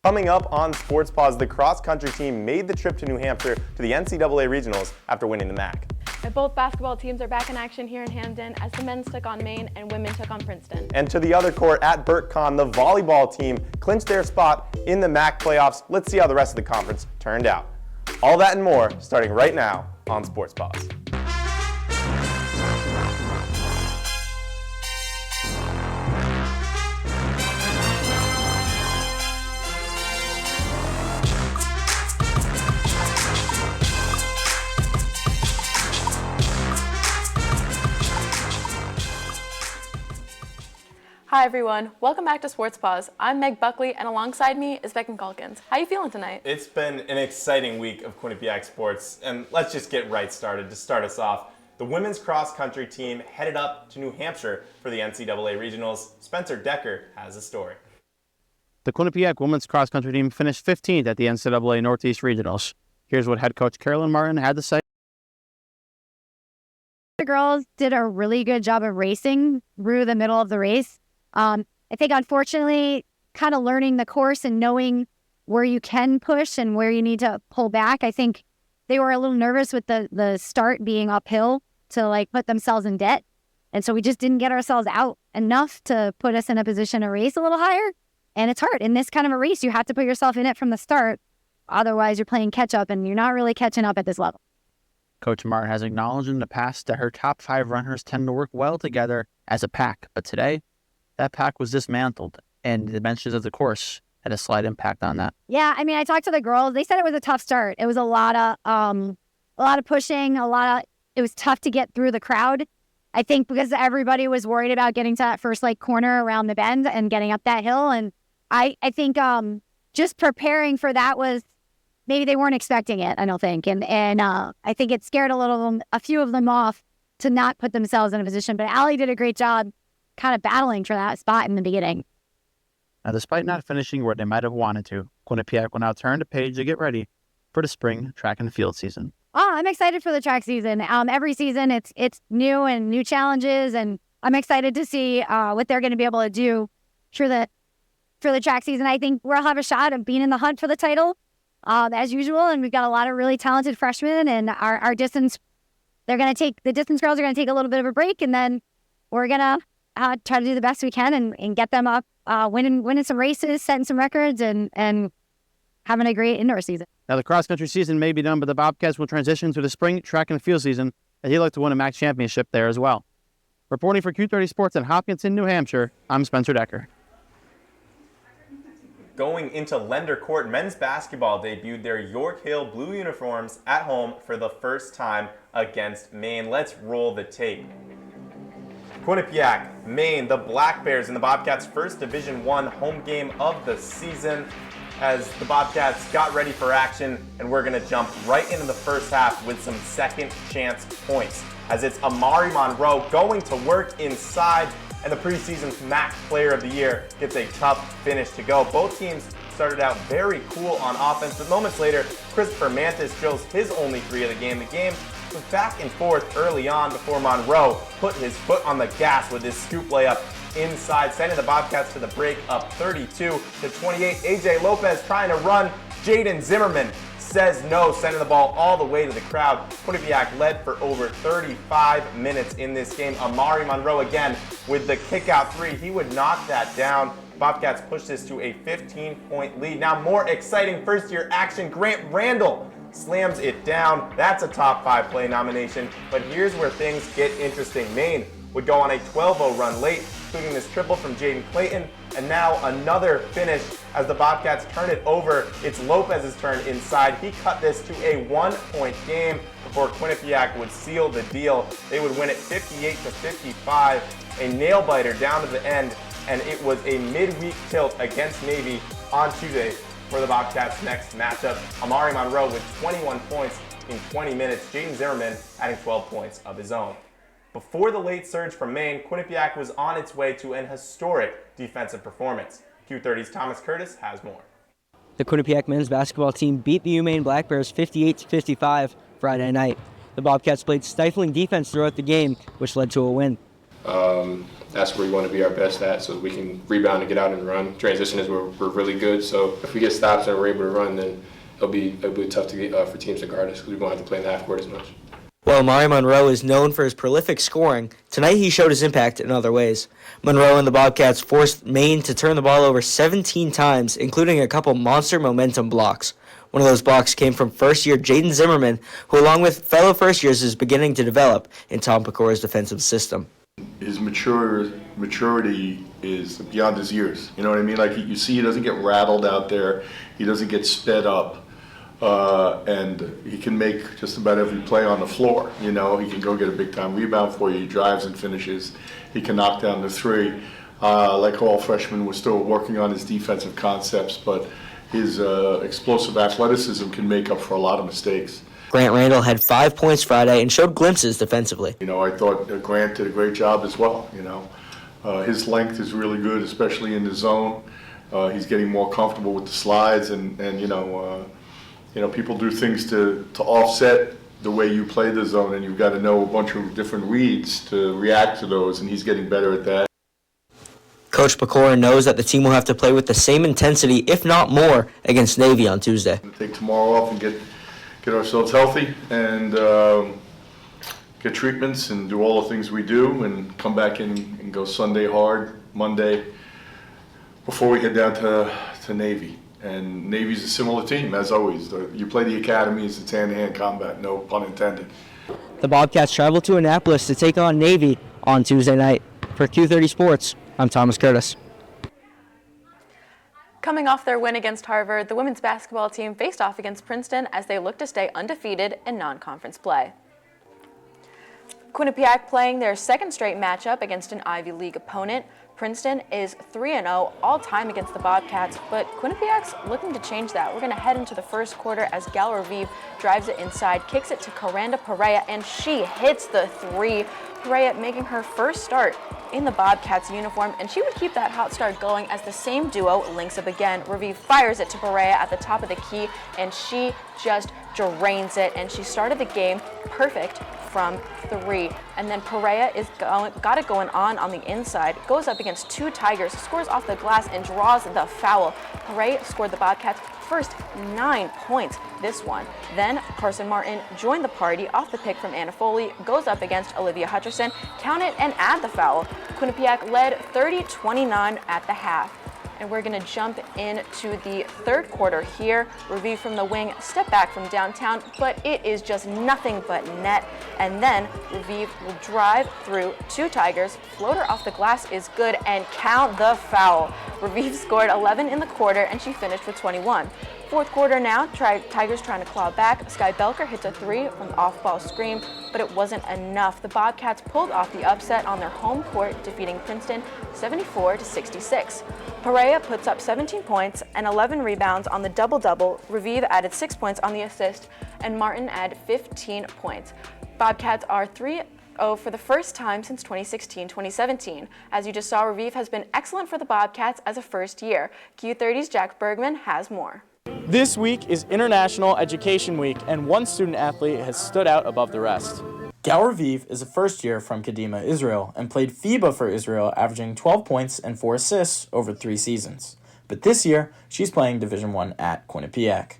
Coming up on Sports Paws, the cross-country team made the trip to New Hampshire to the NCAA Regionals after winning the MAAC. And both basketball teams are back in action here in Hamden as the men's took on Maine and women took on Princeton. And to the other court at BurtCon, the volleyball team clinched their spot in the MAAC playoffs. Let's see how the rest of the conference turned out. All that and more starting right now on Sports Paws. Hi everyone, welcome back to Sports Paws. I'm Meg Buckley and alongside me is Beckon Calkins. How you feeling tonight? It's been an exciting week of Quinnipiac sports, and let's just get right started. To start us off, the women's cross-country team headed up to New Hampshire for the NCAA Regionals. Spencer Decker has a story. The Quinnipiac women's cross-country team finished 15th at the NCAA Northeast Regionals. Here's what head coach Carolyn Martin had to say. The girls did a really good job of racing through the middle of the race. I think, unfortunately, kind of learning the course and knowing where you can push and where you need to pull back. I think they were a little nervous with the start being uphill to put themselves in debt. And so we just didn't get ourselves out enough to put us in a position to race a little higher. And it's hard. In this kind of a race, you have to put yourself in it from the start. Otherwise, you're playing catch up and you're not really catching up at this level. Coach Martin has acknowledged in the past that her top 5 runners tend to work well together as a pack. But today, that pack was dismantled, and the dimensions of the course had a slight impact on that. Yeah, I mean, I talked to the girls. They said it was a tough start. It was a lot of pushing, it was tough to get through the crowd. I think because everybody was worried about getting to that first corner around the bend and getting up that hill. And I think just preparing for that was, maybe they weren't expecting it, I don't think. And I think it scared a few of them off to not put themselves in a position. But Allie did a great job kind of battling for that spot in the beginning. Now, despite not finishing where they might have wanted to, Quinnipiac will now turn the page to get ready for the spring track and field season. Oh, I'm excited for the track season. Every season it's new and new challenges, and I'm excited to see what they're going to be able to do for the track season. I think we'll have a shot of being in the hunt for the title as usual, and we've got a lot of really talented freshmen, and our distance, the distance girls are going to take a little bit of a break, and then we're going to try to do the best we can and get them up, winning some races, setting some records, and having a great indoor season. Now, the cross-country season may be done, but the Bobcats will transition to the spring track and field season, and he'd like to win a MAAC championship there as well. Reporting for Q30 Sports in Hopkinton, New Hampshire, I'm Spencer Decker. Going into Lender Court, men's basketball debuted their York Hill blue uniforms at home for the first time against Maine. Let's roll the tape. Quinnipiac, Maine, the Black Bears in the Bobcats' first Division I home game of the season as the Bobcats got ready for action, and we're going to jump right into the first half with some second chance points as it's Amari Monroe going to work inside, and the preseason MAAC Player of the Year gets a tough finish to go. Both teams started out very cool on offense, but moments later, Christopher Mantis drills his only 3 of the game. The game was back and forth early on before Monroe put his foot on the gas with his scoop layup inside, sending the Bobcats to the break up 32-28. AJ Lopez trying to run. Jaden Zimmerman says no, sending the ball all the way to the crowd. Quinnipiac led for over 35 minutes in this game. Amari Monroe again with the kick-out 3. He would knock that down. Bobcats push this to a 15-point lead. Now more exciting first-year action. Grant Randall slams it down. That's a top 5 play nomination. But here's where things get interesting. Maine would go on a 12-0 run late, including this triple from Jaden Clayton, and now another finish as the Bobcats turn it over. It's Lopez's turn inside. He cut this to a 1-point game before Quinnipiac would seal the deal. They would win it 58-55, a nail-biter down to the end, and it was a midweek tilt against Navy on Tuesday for the Bobcats' next matchup. Amari Monroe with 21 points in 20 minutes. Jaden Zimmerman adding 12 points of his own. Before the late surge from Maine, Quinnipiac was on its way to an historic defensive performance. Q30's Thomas Curtis has more. The Quinnipiac men's basketball team beat the UMaine Black Bears 58-55 Friday night. The Bobcats played stifling defense throughout the game, which led to a win. that's where we want to be our best at, so we can rebound and get out and run. Transition is where we're really good, so if we get stops and we're able to run, then it'll be tough to get for teams to guard us because we won't have to play in the half court as much. While Mario Monroe is known for his prolific scoring, tonight he showed his impact in other ways. Monroe and the Bobcats forced Maine to turn the ball over 17 times, including a couple monster momentum blocks. One of those blocks came from first-year Jaden Zimmerman, who along with fellow first-years is beginning to develop in Tom Pecora's defensive system. His maturity is beyond his years. You know what I mean? Like you see, he doesn't get rattled out there. He doesn't get sped up, and he can make just about every play on the floor. You know, he can go get a big-time rebound for you. He drives and finishes. He can knock down the three. Like all freshmen, we're still working on his defensive concepts, but his explosive athleticism can make up for a lot of mistakes. Grant Randall had 5 points Friday and showed glimpses defensively. You know, I thought Grant did a great job as well, you know. His length is really good, especially in the zone. He's getting more comfortable with the slides, and you know, people do things to offset the way you play the zone, and you've got to know a bunch of different reads to react to those, and he's getting better at that. Coach Pecora knows that the team will have to play with the same intensity, if not more, against Navy on Tuesday. We'll take tomorrow off and get ourselves healthy and get treatments and do all the things we do and come back in and go Sunday hard, Monday, before we head down to Navy. And Navy's a similar team, as always. You play the academies, it's hand-to-hand combat, no pun intended. The Bobcats travel to Annapolis to take on Navy on Tuesday night. For Q30 Sports, I'm Thomas Curtis. Coming off their win against Harvard, the women's basketball team faced off against Princeton as they look to stay undefeated in non-conference play. Quinnipiac playing their second straight matchup against an Ivy League opponent. Princeton is 3-0 all-time against the Bobcats, but Quinnipiac's looking to change that. We're going to head into the first quarter as Gal Revive drives it inside, kicks it to Karanda Perea, and she hits the three. Perea making her first start in the Bobcats uniform, and she would keep that hot start going as the same duo links up again. Revive fires it to Perea at the top of the key, and she just drains it, and she started the game perfect from three. And then Perea got it going on the inside, goes up against two Tigers, scores off the glass and draws the foul. Perea scored the Bobcats' first 9 points this one. Then Carson Martin joined the party off the pick from Anna Foley, goes up against Olivia Hutcherson, count it and add the foul. Quinnipiac led 30-29 at the half. And we're going to jump into the third quarter here. Revive from the wing, step back from downtown, but it is just nothing but net. And then Revive will drive through two Tigers. Floater off the glass is good, and count the foul. Revive scored 11 in the quarter, and she finished with 21. Fourth quarter now, Tigers trying to claw back. Sky Belker hits a three from the off-ball screen, but it wasn't enough. The Bobcats pulled off the upset on their home court, defeating Princeton 74-66. Perea puts up 17 points and 11 rebounds on the double-double. Revive added 6 points on the assist, and Martin added 15 points. Bobcats are 3-0 for the first time since 2016-2017. As you just saw, Revive has been excellent for the Bobcats as a first year. Q30's Jack Bergman has more. This week is International Education Week, and one student athlete has stood out above the rest. Gal Revive is a first year from Kadima, Israel, and played FIBA for Israel, averaging 12 points and 4 assists over 3 seasons. But this year, she's playing Division I at Quinnipiac.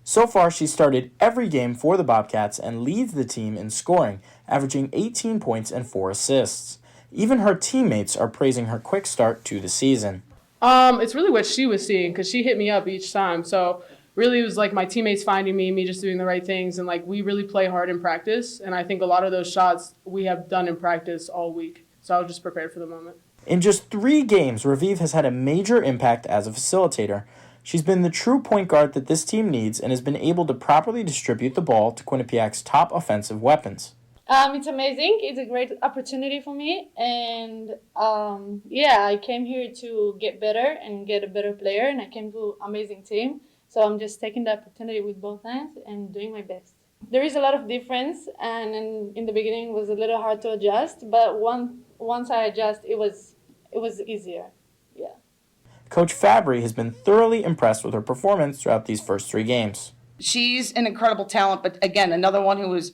So far, she's started every game for the Bobcats and leads the team in scoring, averaging 18 points and 4 assists. Even her teammates are praising her quick start to the season. It's really what she was seeing, because she hit me up each time. So really it was like my teammates finding me just doing the right things. And like we really play hard in practice. And I think a lot of those shots we have done in practice all week. So I was just prepared for the moment. In just 3 games, Revive has had a major impact as a facilitator. She's been the true point guard that this team needs and has been able to properly distribute the ball to Quinnipiac's top offensive weapons. It's amazing. It's a great opportunity for me. And I came here to get better and get a better player. And I came to an amazing team. So I'm just taking the opportunity with both hands and doing my best. There is a lot of difference. And in the beginning, it was a little hard to adjust. But once I adjust, it was easier. Yeah. Coach Fabry has been thoroughly impressed with her performance throughout these first 3 games. She's an incredible talent. But again, another one who was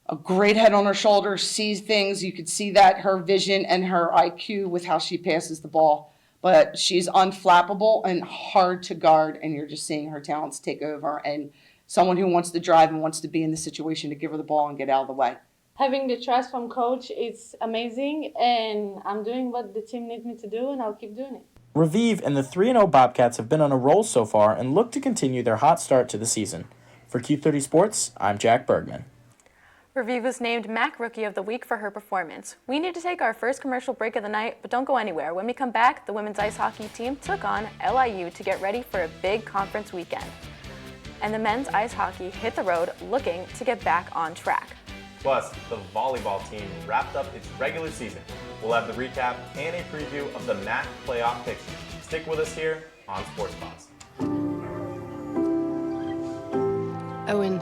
a great head on her shoulders, sees things. You could see that her vision and her IQ with how she passes the ball. But she's unflappable and hard to guard, and you're just seeing her talents take over. And someone who wants to drive and wants to be in the situation to give her the ball and get out of the way. Having the trust from coach is amazing, and I'm doing what the team needs me to do, and I'll keep doing it. Raviv and the 3-0 Bobcats have been on a roll so far and look to continue their hot start to the season. For Q30 Sports, I'm Jack Bergman. Raviv was named MAAC Rookie of the Week for her performance. We need to take our first commercial break of the night, but don't go anywhere. When we come back, the women's ice hockey team took on LIU to get ready for a big conference weekend. And the men's ice hockey hit the road looking to get back on track. Plus, the volleyball team wrapped up its regular season. We'll have the recap and a preview of the MAAC playoff picture. Stick with us here on Sports Paws. Owen,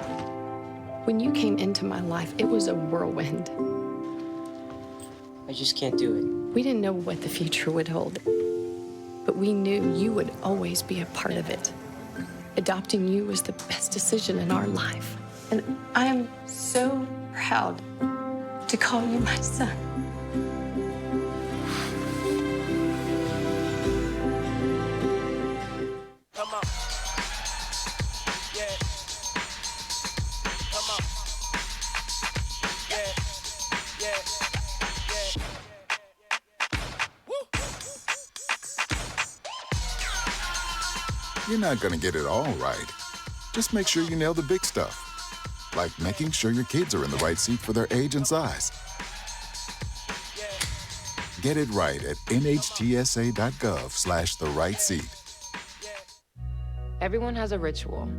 when you came into my life, it was a whirlwind. I just can't do it. We didn't know what the future would hold, but we knew you would always be a part of it. Adopting you was the best decision in our life. And I am so proud to call you my son. Come on. Yeah. Come on. Yeah. Yeah. Yeah. Woo. You're not gonna get it all right. Just make sure you nail the big stuff. Like making sure your kids are in the right seat for their age and size. Get it right at nhtsa.gov/the-right-seat. Everyone has a ritual,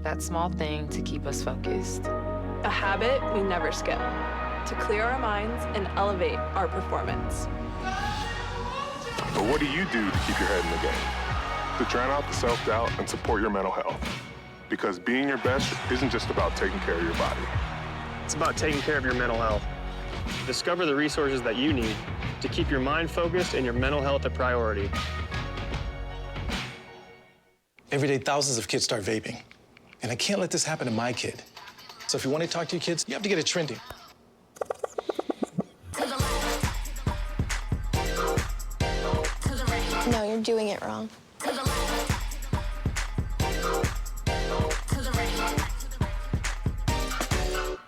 that small thing to keep us focused. A habit we never skip, to clear our minds and elevate our performance. But what do you do to keep your head in the game? To drown out the self-doubt and support your mental health. Because being your best isn't just about taking care of your body. It's about taking care of your mental health. Discover the resources that you need to keep your mind focused and your mental health a priority. Every day, thousands of kids start vaping. And I can't let this happen to my kid. So if you want to talk to your kids, you have to get it trending. No, you're doing it wrong.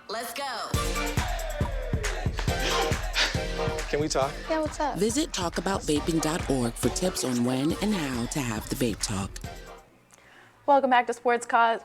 Let's go. Can we talk? Yeah, what's up? Visit talkaboutvaping.org for tips on when and how to have the vape talk. Welcome back to Sports Paws.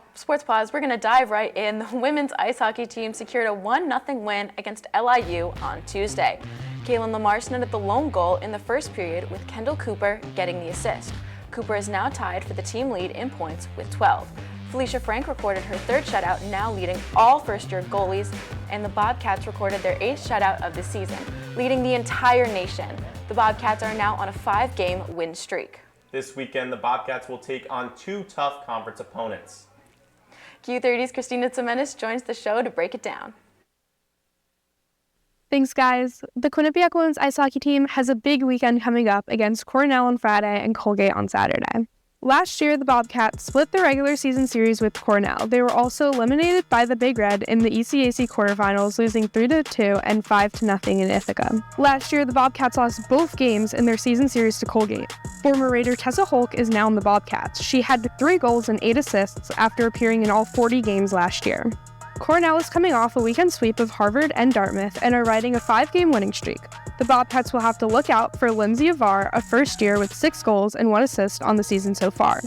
We're going to dive right in. The women's ice hockey team secured a 1-0 win against LIU on Tuesday. Kaylin Lamar netted the lone goal in the first period, with Kendall Cooper getting the assist. Cooper is now tied for the team lead in points with 12. Felicia Frank recorded her third shutout, now leading all first-year goalies, and the Bobcats recorded their 8th shutout of the season, leading the entire nation. The Bobcats are now on a 5-game win streak. This weekend, the Bobcats will take on 2 tough conference opponents. Q30's Christina Tsemenis joins the show to break it down. Thanks, guys. The Quinnipiac women's ice hockey team has a big weekend coming up against Cornell on Friday and Colgate on Saturday. Last year, the Bobcats split the regular season series with Cornell. They were also eliminated by the Big Red in the ECAC quarterfinals, losing 3-2 and 5-0 in Ithaca. Last year, the Bobcats lost both games in their season series to Colgate. Former Raider Tessa Holk is now in the Bobcats. She had 3 goals and 8 assists after appearing in all 40 games last year. Cornell is coming off a weekend sweep of Harvard and Dartmouth and are riding a 5-game winning streak. The Bobcats will have to look out for Lindsay Avar, a first-year with 6 goals and 1 assist on the season so far.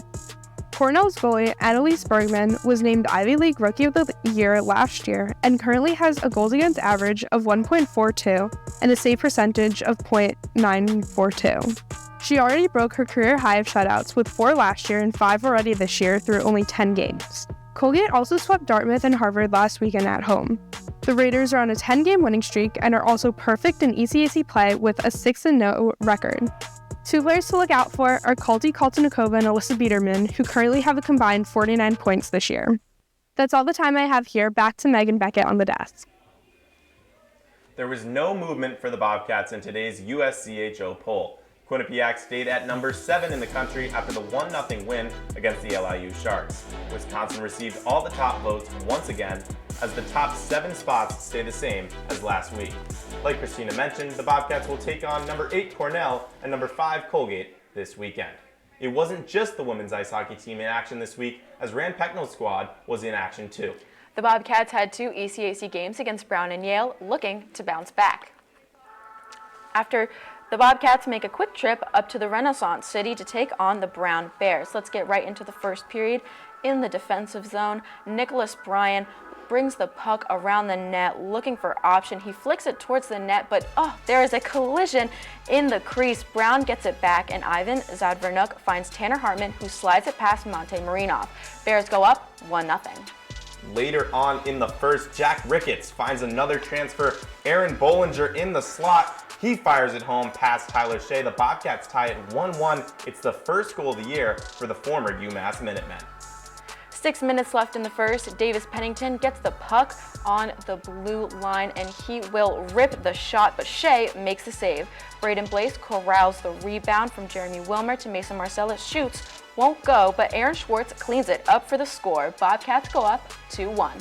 Cornell's goalie, Annalise Bergman, was named Ivy League Rookie of the Year last year and currently has a goals against average of 1.42 and a save percentage of .942. She already broke her career high of shutouts with 4 last year and 5 already this year through only 10 games. Colgate also swept Dartmouth and Harvard last weekend at home. The Raiders are on a 10-game winning streak and are also perfect in ECAC play with a 6-0 record. 2 players to look out for are Kalti Kaltanikova and Alyssa Biederman, who currently have a combined 49 points this year. That's all the time I have here. Back to Megan Beckett on the desk. There was no movement for the Bobcats in today's USCHO poll. Quinnipiac stayed at number 7 in the country after the 1-0 win against the LIU Sharks. Wisconsin received all the top votes once again, as the top 7 spots stay the same as last week. Like Christina mentioned, the Bobcats will take on number 8 Cornell and number 5 Colgate this weekend. It wasn't just the women's ice hockey team in action this week, as Rand Pecknell's squad was in action too. The Bobcats had 2 ECAC games against Brown and Yale, looking to bounce back. After the Bobcats make a quick trip up to the Renaissance City to take on the Brown Bears. Let's get right into the first period. In the defensive zone, Nicholas Bryan brings the puck around the net, looking for option. He flicks it towards the net, but there is a collision in the crease. Brown gets it back, and Ivan Zadvernuk finds Tanner Hartman, who slides it past Monte Marinov. Bears go up 1-0. Later on in the first, Jack Ricketts finds another transfer. Aaron Bollinger in the slot. He fires it home past Tyler Shea. The Bobcats tie it 1-1. It's the first goal of the year for the former UMass Minutemen. 6 minutes left in the first. Davis Pennington gets the puck on the blue line, and he will rip the shot, but Shea makes the save. Braden Blaze corrals the rebound from Jeremy Wilmer to Mason Marcellus. Shoots, won't go, but Aaron Schwartz cleans it up for the score. Bobcats go up 2-1.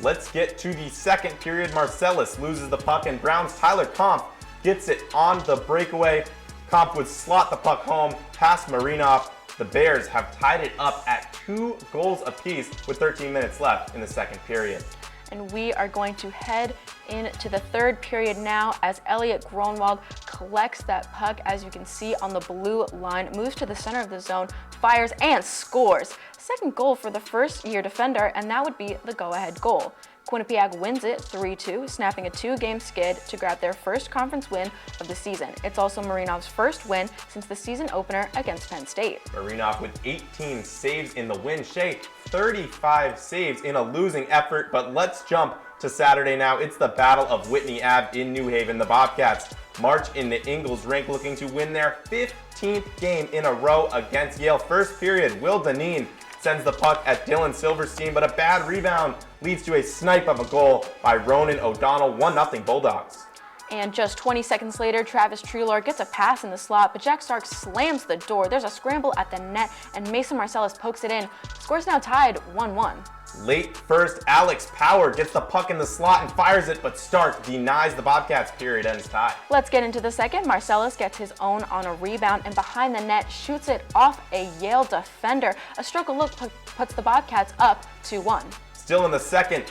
Let's get to the second period. Marcellus loses the puck, and Brown's Tyler Kampf gets it on the breakaway. Kampf would slot the puck home past Marinov. The Bears have tied it up at 2 goals apiece with 13 minutes left in the second period. And we are going to head into the third period now as Elliot Gronwald collects that puck, as you can see on the blue line, moves to the center of the zone, fires and scores. Second goal for the first-year defender, and that would be the go-ahead goal. Quinnipiac wins it 3-2, snapping a 2-game skid to grab their first conference win of the season. It's also Marinov's first win since the season opener against Penn State. Marinov with 18 saves in the win. Shea, 35 saves in a losing effort, but let's jump to Saturday now. It's the Battle of Whitney Ave in New Haven. The Bobcats march into Ingalls Rink looking to win their 15th game in a row against Yale. First period, Will Deneen sends the puck at Dylan Silverstein, but a bad rebound leads to a snipe of a goal by Ronan O'Donnell. 1-0 Bulldogs. And just 20 seconds later, Travis Treelor gets a pass in the slot, but Jack Stark slams the door. There's a scramble at the net, and Mason Marcellus pokes it in. Score's now tied 1-1. Late first, Alex Power gets the puck in the slot and fires it, but Stark denies the Bobcats. Period ends tie. Let's get into the second. Marcellus gets his own on a rebound and behind the net shoots it off a Yale defender. A stroke of luck puts the Bobcats up 2-1. Still in the second,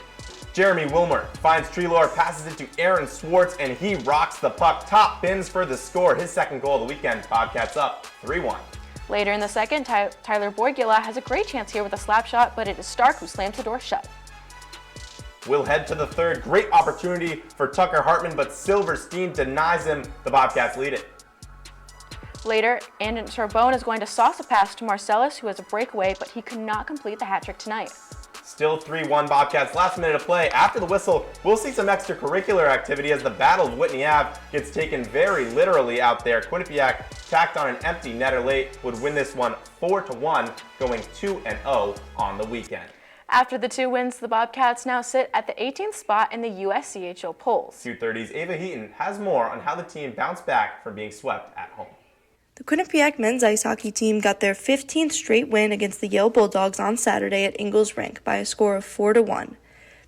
Jeremy Wilmer finds Treelor, passes it to Aaron Schwartz, and he rocks the puck. Top bins for the score. His second goal of the weekend. Bobcats up 3-1. Later in the second, Tyler Borgula has a great chance here with a slap shot, but it is Stark who slams the door shut. We'll head to the third. Great opportunity for Tucker Hartman, but Silverstein denies him. The Bobcats lead it. Later, Andon Sorbonne is going to sauce a pass to Marcellus, who has a breakaway, but he could not complete the hat trick tonight. Still 3-1 Bobcats. Last minute of play. After the whistle, we'll see some extracurricular activity as the Battle of Whitney Ave gets taken very literally out there. Quinnipiac, tacked on an empty netter late, would win this one 4-1, going 2-0 on the weekend. After the 2 wins, the Bobcats now sit at the 18th spot in the USCHO polls. 2:30's Ava Heaton has more on how the team bounced back from being swept at home. The Quinnipiac men's ice hockey team got their 15th straight win against the Yale Bulldogs on Saturday at Ingalls Rink by a score of 4-1.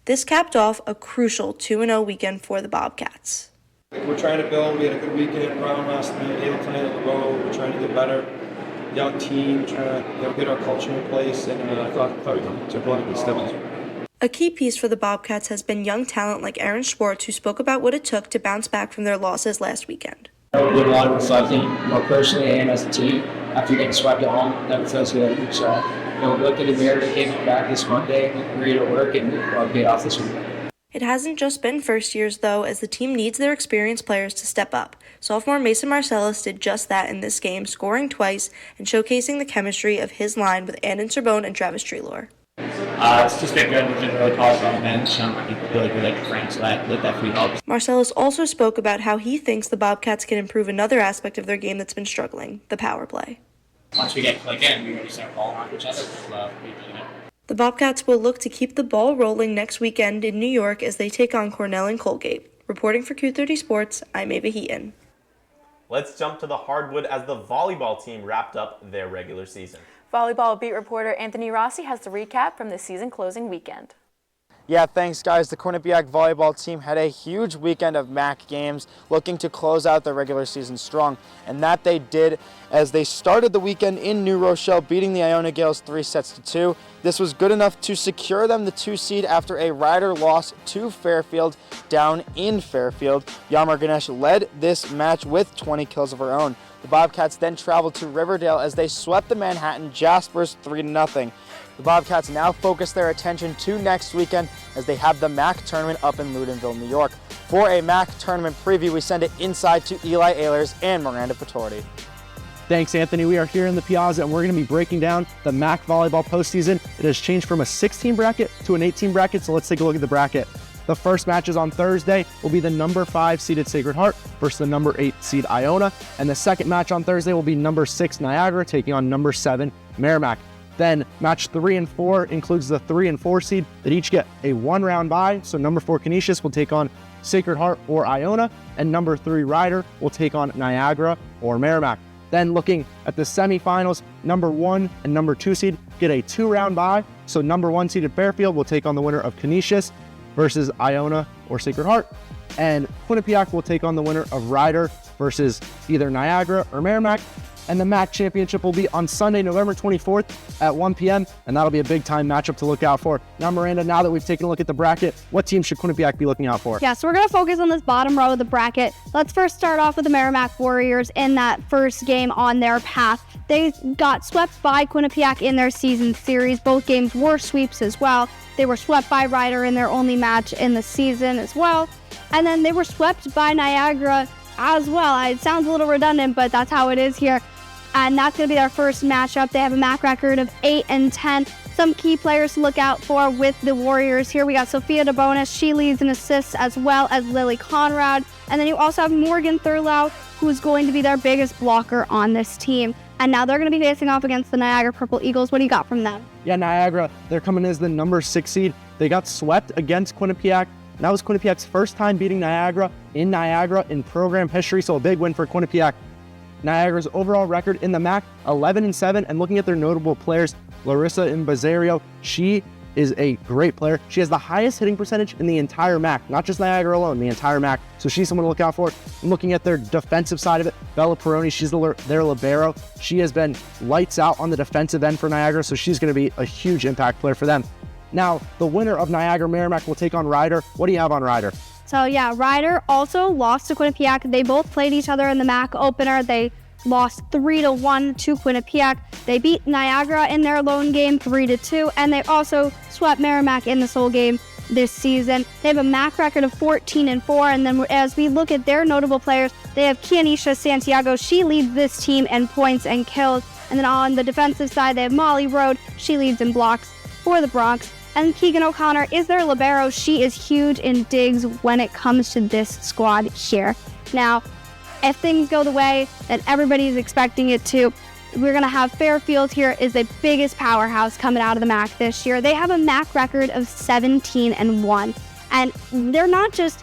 This capped off a crucial 2-0 weekend for the Bobcats. We're trying to build. We had a good weekend. Brown last night, Yale tonight on the road. We're trying to get better. Young team, trying to get our culture in place, and I thought we took a lot of good steps. A key piece for the Bobcats has been young talent like Aaron Schwartz, who spoke about what it took to bounce back from their losses last weekend. We did a lot of reflecting, more personally and as a team, after getting swept at home. That feels good. So, we looked in the mirror, came back this Monday, agreed to work, and paid off this week. It hasn't just been first years, though, as the team needs their experienced players to step up. Sophomore Mason Marcellus did just that in this game, scoring twice and showcasing the chemistry of his line with Andon Sorbonne and Travis Treelor. It's just been good. We've been really positive on the bench. I feel like we like friends, so that definitely helps. Marcellus also spoke about how he thinks the Bobcats can improve another aspect of their game that's been struggling, the power play. Once we get click in, we really start balling on each other. The Bobcats will look to keep the ball rolling next weekend in New York as they take on Cornell and Colgate. Reporting for Q30 Sports, I'm Ava Heaton. Let's jump to the hardwood as the volleyball team wrapped up their regular season. Volleyball beat reporter Anthony Rossi has the recap from the season-closing weekend. Yeah, thanks guys. The Quinnipiac volleyball team had a huge weekend of MAAC games, looking to close out the regular season strong. And that they did as they started the weekend in New Rochelle, beating the Iona Gales 3-2. This was good enough to secure them the 2 seed after a rider loss to Fairfield down in Fairfield. Yamar Ganesh led this match with 20 kills of her own. The Bobcats then traveled to Riverdale as they swept the Manhattan Jaspers 3-0. The Bobcats now focus their attention to next weekend as they have the MAAC tournament up in Loudonville, New York. For a MAAC tournament preview, we send it inside to Eli Ehlers and Miranda Patorti. Thanks, Anthony. We are here in the Piazza, and we're going to be breaking down the MAAC volleyball postseason. It has changed from a 16 bracket to an 18 bracket, so let's take a look at the bracket. The first matches on Thursday will be the number 5 seeded Sacred Heart versus the number 8 seed Iona, and the second match on Thursday will be number 6 Niagara taking on number 7 Merrimack. Then match 3 and 4 includes the 3 and 4 seed that each get a 1-round bye. So number 4 Canisius will take on Sacred Heart or Iona, and number 3 Rider will take on Niagara or Merrimack. Then looking at the semifinals, number 1 and number 2 seed get a 2-round bye. So number 1 seeded Fairfield will take on the winner of Canisius versus Iona or Sacred Heart, and Quinnipiac will take on the winner of Rider versus either Niagara or Merrimack. And the MAAC championship will be on Sunday, November 24th at 1 p.m. And that'll be a big time matchup to look out for. Now, Miranda, now that we've taken a look at the bracket, what team should Quinnipiac be looking out for? Yeah, so we're going to focus on this bottom row of the bracket. Let's first start off with the Merrimack Warriors in that first game on their path. They got swept by Quinnipiac in their season series. Both games were sweeps as well. They were swept by Rider in their only match in the season as well. And then they were swept by Niagara as well. It sounds a little redundant, but that's how it is here. And that's going to be their first matchup. They have a MAAC record of 8-10. Some key players to look out for with the Warriors here. We got Sophia DeBonis. She leads in assists, as well as Lily Conrad. And then you also have Morgan Thurlow, who's going to be their biggest blocker on this team. And now they're going to be facing off against the Niagara Purple Eagles. What do you got from them? Yeah, Niagara, they're coming in as the number 6 seed. They got swept against Quinnipiac. And that was Quinnipiac's first time beating Niagara in program history, so a big win for Quinnipiac. Niagara's overall record in the MAAC, 11-7, and looking at their notable players, Larissa Imbazario, she is a great player. She has the highest hitting percentage in the entire MAAC, not just Niagara alone, the entire MAAC. So she's someone to look out for. And looking at their defensive side of it, Bella Peroni, she's their libero. She has been lights out on the defensive end for Niagara, so she's going to be a huge impact player for them. Now, the winner of Niagara Merrimack will take on Rider. What do you have on Rider? So yeah, Rider also lost to Quinnipiac. They both played each other in the MAAC opener. They lost 3-1 to Quinnipiac. They beat Niagara in their lone game 3-2, and they also swept Merrimack in the sole game this season. They have a MAAC record of 14-4, and then as we look at their notable players, they have Kianisha Santiago. She leads this team in points and kills. And then on the defensive side, they have Molly Rode. She leads in blocks for the Bronx. And Keegan O'Connor is their libero. She is huge in digs when it comes to this squad here. Now, if things go the way that everybody is expecting it to, we're going to have Fairfield here is the biggest powerhouse coming out of the MAAC this year. They have a MAAC record of 17-1. And they're not just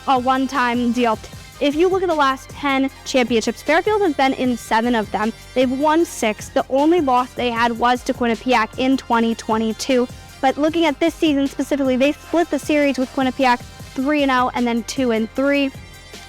a one-time deal. If you look at the last 10 championships, Fairfield has been in 7 of them. They've won 6. The only loss they had was to Quinnipiac in 2022. But looking at this season specifically, they split the series with Quinnipiac 3-0 and then 2-3.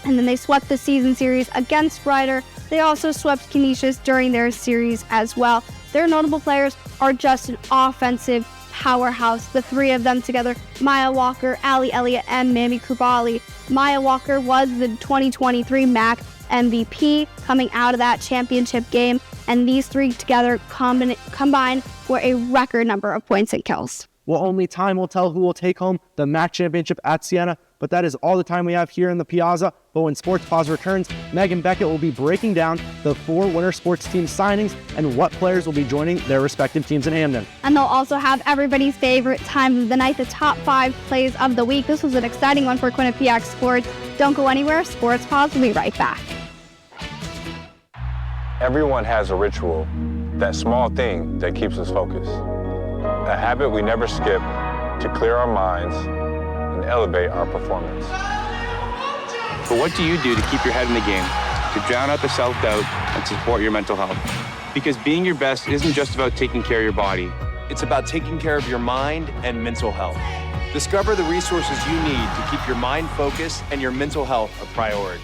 And then they swept the season series against Rider. They also swept Canisius during their series as well. Their notable players are just an offensive powerhouse. The 3 of them together, Maya Walker, Allie Elliott, and Mamie Krubali. Maya Walker was the 2023 MAAC MVP coming out of that championship game. And these 3 together combine for a record number of points and kills. Well, only time will tell who will take home the MAAC championship at Siena, but that is all the time we have here in the Piazza. But when Sports Paws returns, Megan Beckett will be breaking down the 4 winter sports team signings and what players will be joining their respective teams in Hamden. And they'll also have everybody's favorite time of the night, the top 5 plays of the week. This was an exciting one for Quinnipiac sports. Don't go anywhere. Sports Paws will be right back. Everyone has a ritual, that small thing that keeps us focused. A habit we never skip to clear our minds and elevate our performance. But what do you do to keep your head in the game, to drown out the self-doubt and support your mental health? Because being your best isn't just about taking care of your body. It's about taking care of your mind and mental health. Discover the resources you need to keep your mind focused and your mental health a priority.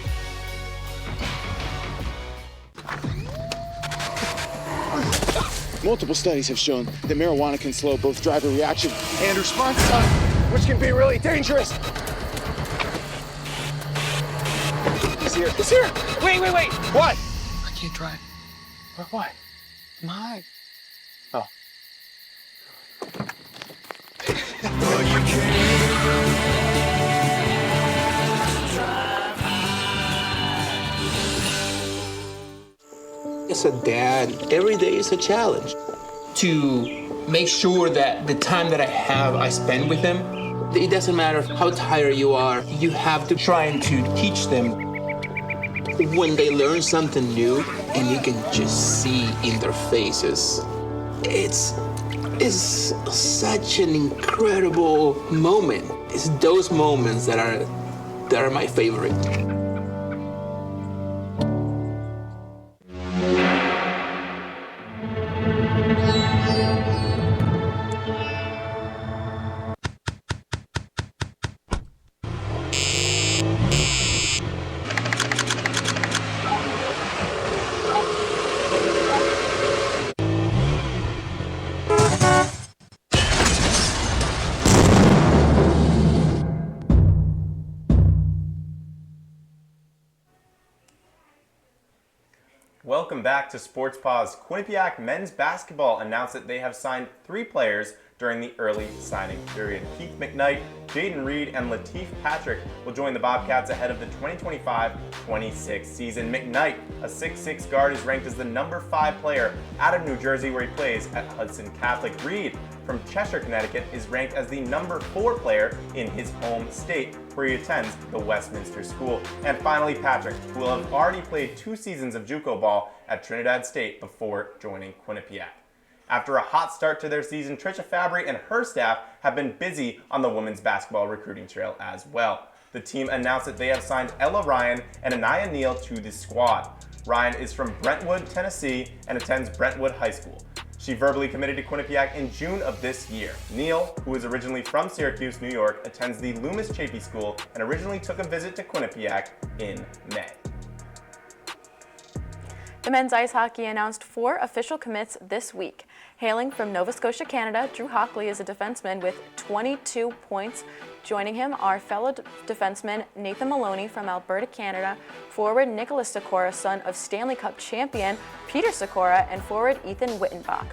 Multiple studies have shown that marijuana can slow both driver reaction and response time, Which can be really dangerous. It's here. It's here. Wait. What? I can't drive. Why? I'm high. Oh. As a dad, every day is a challenge. To make sure that the time that I have, I spend with them. It doesn't matter how tired you are, you have to try and to teach them. When they learn something new, and you can just see in their faces, it's such an incredible moment. It's those moments that are my favorite. Welcome back to Sports Paws. Quinnipiac men's basketball announced that they have signed 3 players during the early signing period. Keith McKnight, Jaden Reed, and Lateef Patrick will join the Bobcats ahead of the 2025-26 season. McKnight, a 6'6 guard, is ranked as the number 5 player out of New Jersey, where he plays at Hudson Catholic. Reed, from Cheshire, Connecticut, is ranked as the number 4 player in his home state, where he attends the Westminster School. And finally, Patrick, who will have already played 2 seasons of JUCO ball at Trinidad State before joining Quinnipiac. After a hot start to their season, Trisha Fabry and her staff have been busy on the women's basketball recruiting trail as well. The team announced that they have signed Ella Ryan and Anaya Neal to the squad. Ryan is from Brentwood, Tennessee, and attends Brentwood High School. She verbally committed to Quinnipiac in June of this year. Neal, who is originally from Syracuse, New York, attends the Loomis Chapey School and originally took a visit to Quinnipiac in May. The men's ice hockey announced 4 official commits this week. Hailing from Nova Scotia, Canada, Drew Hockley is a defenseman with 22 points. Joining him are fellow defenseman Nathan Maloney from Alberta, Canada, forward Nicholas Sikora, son of Stanley Cup champion Peter Sikora, and forward Ethan Wittenbach.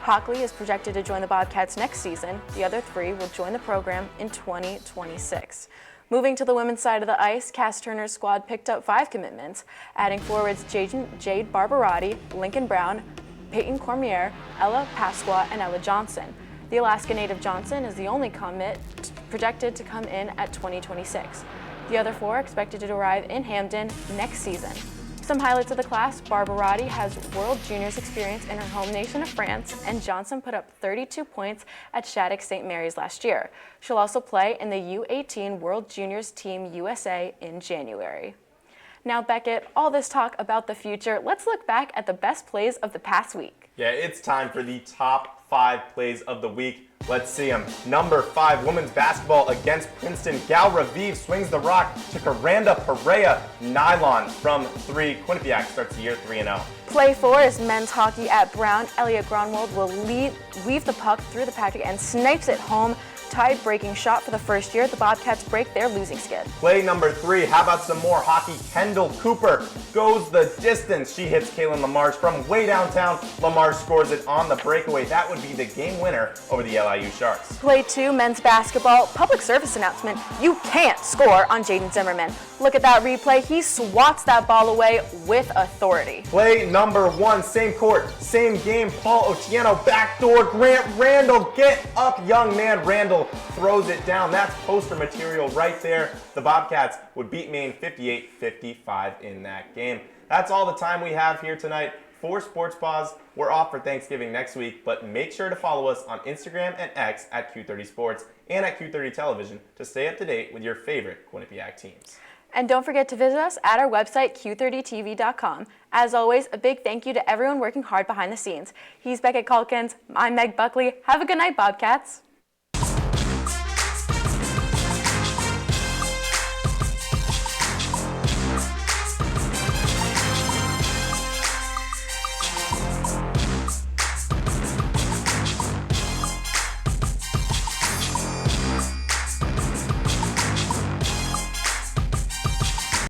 Hockley is projected to join the Bobcats next season. The other 3 will join the program in 2026. Moving to the women's side of the ice, Cass Turner's squad picked up 5 commitments, adding forwards Jade Barbarotti, Lincoln Brown, Peyton Cormier, Ella Pasqua, and Ella Johnson. The Alaska native Johnson is the only commit projected to come in at 2026. The other 4 are expected to arrive in Hamden next season. Some highlights of the class: Barbarotti has World Juniors experience in her home nation of France, and Johnson put up 32 points at Shattuck St. Mary's last year. She'll also play in the U18 World Juniors Team USA in January. Now, Beckett, all this talk about the future, let's look back at the best plays of the past week. Yeah, it's time for the top 5 plays of the week. Let's see them. Number 5, women's basketball against Princeton. Gal Raviv swings the rock to Karanda Perea. Nylon from 3. Quinnipiac starts the year 3-0. Play 4 is men's hockey at Brown. Elliot Gronwald will weave the puck through the patrick and snipes it home. Tie-breaking shot for the first year. The Bobcats break their losing skid. Play number 3. How about some more hockey? Kendall Cooper goes the distance. She hits Kaylin Lamarche from way downtown. Lamarche scores it on the breakaway. That would be the game winner over the LIU Sharks. Play 2, men's basketball. Public service announcement. You can't score on Jaden Zimmerman. Look at that replay. He swats that ball away with authority. Play number 1, same court, same game. Paul Otieno, backdoor. Grant Randall, get up, young man. Randall throws it down. That's poster material right there. The Bobcats would beat Maine 58-55 in that game. That's all the time we have here tonight for Sports Paws. We're off for Thanksgiving next week, but make sure to follow us on Instagram and X at Q30 Sports and at Q30 Television to stay up to date with your favorite Quinnipiac teams. And don't forget to visit us at our website, q30tv.com. As always, a big thank you to everyone working hard behind the scenes. He's Beckett Calkins. I'm Meg Buckley. Have a good night, Bobcats.